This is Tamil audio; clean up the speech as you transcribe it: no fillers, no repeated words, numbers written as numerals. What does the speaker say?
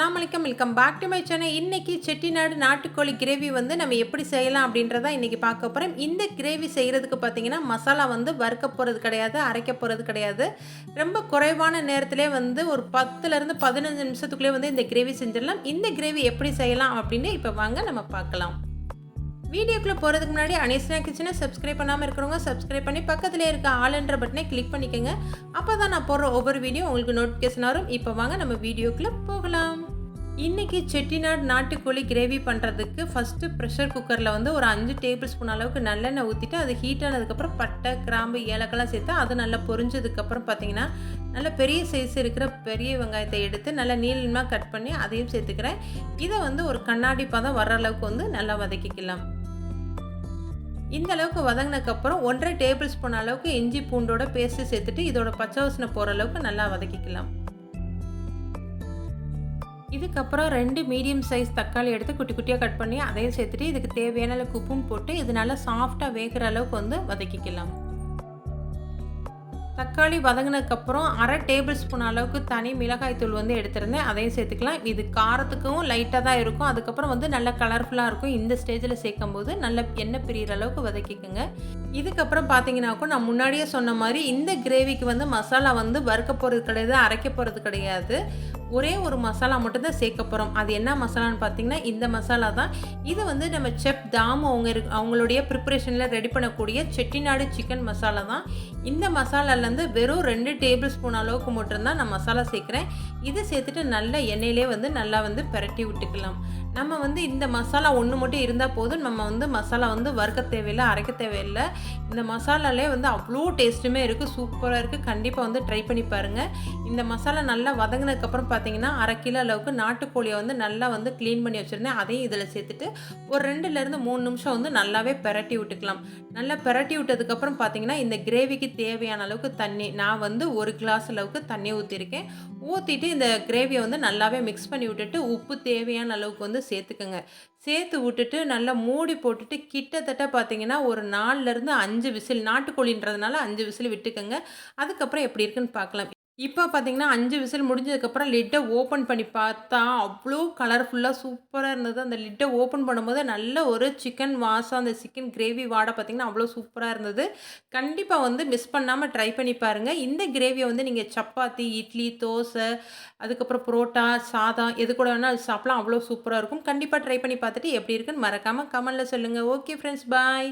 அஸ்ஸலாமு அலைக்கும் welcome back to my channel. இன்னைக்கு செட்டிநாடு நாட்டுக்கோழி கிரேவி வந்து நம்ம எப்படி செய்யலாம் அப்படின்றத இன்னைக்கு பார்க்க போகிறோம். இந்த கிரேவி செய்கிறதுக்கு பார்த்தீங்கன்னா மசாலா வந்து வறுக்க போகிறது கிடையாது, அரைக்க போகிறது கிடையாது. ரொம்ப குறைவான நேரத்திலே வந்து ஒரு 10லேருந்து 15 நிமிஷத்துக்குள்ளே வந்து இந்த கிரேவி செஞ்சிடலாம். இந்த கிரேவி எப்படி செய்யலாம் அப்படின்னு இப்போ வாங்க நம்ம பார்க்கலாம். வீடியோக்குள்ளே போகிறதுக்கு முன்னாடி அனிஷ்னா கிச்சனை சப்ஸ்கிரைப் பண்ணாமல் இருக்கிறவங்க சப்ஸ்கிரைப் பண்ணி பக்கத்திலே இருக்க ஆல்ன்ற பட்டனை கிளிக் பண்ணிக்கோங்க. அப்போ தான் நான் போடுற ஒவ்வொரு வீடியோ உங்களுக்கு நோட்டிஃபிகேஷன் வரும். இப்போ வாங்க நம்ம வீடியோக்குள்ளே போகலாம். இன்றைக்கி செட்டிநாடு நாட்டுக்கோழி கிரேவி பண்ணுறதுக்கு ஃபஸ்ட்டு ப்ரெஷர் குக்கரில் வந்து ஒரு 5 டேபிள் ஸ்பூன் அளவுக்கு நல்லெண்ணெய் ஊற்றிட்டு அது ஹீட் ஆனதுக்கப்புறம் பட்டை கிராம்பு ஏலக்கெல்லாம் சேர்த்து அது நல்லா பொரிஞ்சதுக்கப்புறம் பார்த்தீங்கன்னா நல்ல பெரிய சைஸ் இருக்கிற பெரிய வெங்காயத்தை எடுத்து நல்லா நீளமாக கட் பண்ணி அதையும் சேர்த்துக்கிறேன். இதை வந்து ஒரு கண்ணாடி பதம் வர்ற அளவுக்கு வந்து நல்லா வதக்கிக்கலாம். இந்த அளவுக்கு வதங்கினதுக்கப்புறம் 1.5 டேபிள் ஸ்பூன் அளவுக்கு இஞ்சி பூண்டோட பேஸ்ட்டு சேர்த்துட்டு இதோட பச்சை வாசனை போகிற அளவுக்கு நல்லா வதக்கிக்கலாம். இதுக்கப்புறம் 2 மீடியம் சைஸ் தக்காளி எடுத்து குட்டி குட்டியாக கட் பண்ணி அதையும் சேர்த்துட்டு இதுக்கு தேவையான அளவுக்கு உப்பும் போட்டு இது நல்லா சாஃப்டாக வேகிற அளவுக்கு வந்து வதக்கிக்கலாம். தக்காளி வதங்கினதுக்கப்புறம் 1/2 டேபிள் ஸ்பூன் அளவுக்கு தனி மிளகாய் தூள் வந்து எடுத்துருந்தேன், அதையும் சேர்த்துக்கலாம். இது காரத்துக்கும் லைட்டாக தான் இருக்கும். அதுக்கப்புறம் வந்து நல்ல கலர்ஃபுல்லாக இருக்கும். இந்த ஸ்டேஜில் சேர்க்கும் போது நல்ல எண்ணெய் பிரிகிற அளவுக்கு வதக்கிக்கோங்க. இதுக்கப்புறம் பார்த்தீங்கன்னாக்கும் நான் முன்னாடியே சொன்ன மாதிரி இந்த கிரேவிக்கு வந்து மசாலா வந்து வறுக்க போகிறது கிடையாது, அரைக்க போகிறது கிடையாது. ஒரே ஒரு மசாலா மட்டும்தான் சேர்க்க போகிறோம். அது என்ன மசாலான்னு பார்த்தீங்கன்னா இந்த மசாலா தான். இது வந்து நம்ம செஃப் தாம் அவங்களுடைய ப்ரிப்பரேஷனில் ரெடி பண்ணக்கூடிய செட்டிநாடு சிக்கன் மசாலா தான். இந்த மசாலாலேருந்து வெறும் 2 டேபிள் ஸ்பூன் அளவுக்கு மட்டும்தான் நான் மசாலா சேர்க்குறேன். இதை சேர்த்துட்டு நல்ல எண்ணெயிலே வந்து நல்லா வந்து பிரட்டி விட்டுக்கலாம். நம்ம வந்து இந்த மசாலா ஒன்று மட்டும் இருந்தால் போதும். நம்ம வந்து மசாலா வந்து வறுக்க தேவையில்லை, அரைக்க தேவையில்லை. இந்த மசாலாலே வந்து அவ்வளோ டேஸ்ட்டுமே இருக்குது, சூப்பராக இருக்குது. கண்டிப்பாக வந்து ட்ரை பண்ணி பாருங்கள். இந்த மசாலா நல்லா வதங்கினதுக்கப்புறம் பார்த்தீங்கன்னா 1/2 கிலோ அளவுக்கு நாட்டுக்கோழியை வந்து நல்லா வந்து க்ளீன் பண்ணி வச்சுருந்தேன். அதையும் இதில் சேர்த்துட்டு ஒரு 2லேருந்து 3 நிமிஷம் வந்து நல்லாவே பிரட்டி விட்டுக்கலாம். நல்லா பிரட்டி விட்டதுக்கப்புறம் பார்த்தீங்கன்னா இந்த கிரேவிக்கு தேவையான அளவுக்கு தண்ணி நான் வந்து 1 கிளாஸ் அளவுக்கு தண்ணி ஊற்றிருக்கேன். ஊற்றிட்டு இந்த கிரேவியை வந்து நல்லாவே மிக்ஸ் பண்ணி விட்டுட்டு உப்பு தேவையான அளவுக்கு வந்து சேர்த்துக்கோங்க. சேர்த்து விட்டுட்டு நல்லா மூடி போட்டுட்டு கிட்டத்தட்ட பார்த்தீங்கன்னா ஒரு 4லேருந்து 5 விசில், நாட்டுக்கோழின்றதுனால 5 விசில் விட்டுக்கோங்க. அதுக்கப்புறம் எப்படி இருக்குன்னு பார்க்கலாம். இப்போ பார்த்தீங்கன்னா 5 விசில் முடிஞ்சதுக்கப்புறம் லிட்டை ஓப்பன் பண்ணி பார்த்தா அவ்வளோ கலர்ஃபுல்லாக சூப்பராக இருந்தது. அந்த லிட்டை ஓப்பன் பண்ணும்போது நல்ல ஒரு சிக்கன் வாசம், அந்த சிக்கன் கிரேவி வாடை பார்த்தீங்கன்னா அவ்வளோ சூப்பராக இருந்தது. கண்டிப்பாக வந்து மிஸ் பண்ணாமல் ட்ரை பண்ணி பாருங்கள். இந்த கிரேவியை வந்து நீங்கள் சப்பாத்தி, இட்லி, தோசை, அதுக்கப்புறம் புரோட்டா, சாதம் எது கூட வேணால் சாப்பிடலாம். அவ்வளோ சூப்பராக இருக்கும். கண்டிப்பாக ட்ரை பண்ணி பார்த்துட்டு எப்படி இருக்குன்னு மறக்காமல் கமெண்ட்டில் சொல்லுங்கள். ஓகே ஃப்ரெண்ட்ஸ், பாய்.